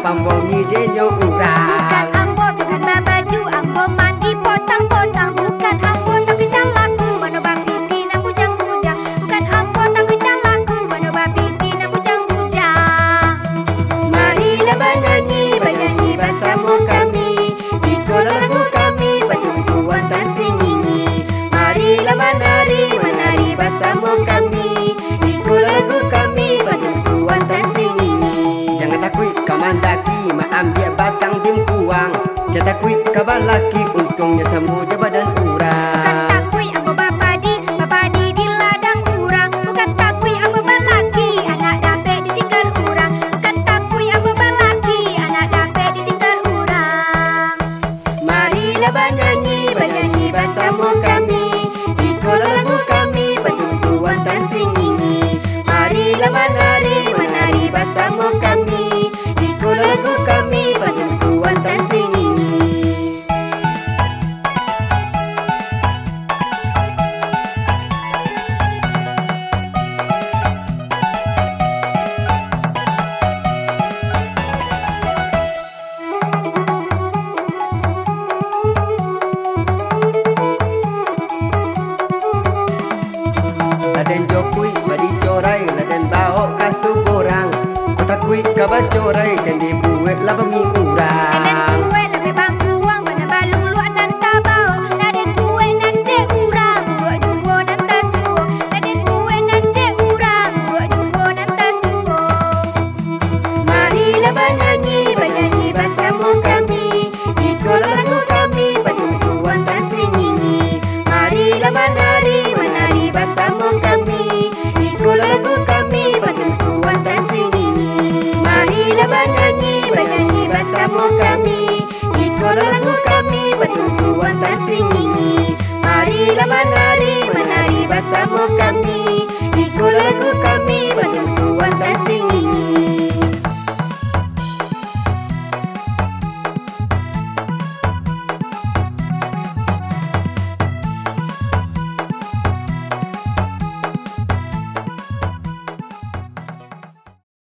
pambong ni jenyo urang. Bukan ambo sebentar baju, ambo mandi potang-potang. Bukan ambo tapi laku, mano bapiti na bujang-bujang. Bukan ambo tapi laku, mano bapiti na bujang-bujang. Marilah bernyanyi bersama kami, ikut lagu kami pertubuhan tan singini. Marilah menari bersama kami, ikut lagu kami pertubuhan tan singini. Jangan takut kau mandaki, mak ambil batang dim kuang. Jangan takut kau balaki, untungnya semua je badan Bukan urang. takui ambo bapadi di ladang urang. Bukan takui ambo balaki, anak dapet ditinggal urang. Bukan takui ambo balaki, anak dapet ditinggal urang. Marilah bernyanyi bersama kami, ikut lagu kami pertubuhan tan singini. Marilah menari bersama kami, ikut lagu kami pertubuhan tan singini. Laden jokui badi corai, laden bawa kasu borang. Ku takui kabar corai, jadi buat lah bengi urang. Laden kue lebih bangkuang, mana balung luak dan tabau. Laden kue nan cek urang, luak jumbo nan tasuo. Laden kue nan cek urang, luak jumbo nan tasuo. Marilah bernyanyi bersama kami, ikut lagu kami pertubuhan tan singini. Marilah menari bersama kami, ikut lagu kami pertubuhan tan singini. Marilah bernyanyi bersama kami, ikut lagu kami pertubuhan tan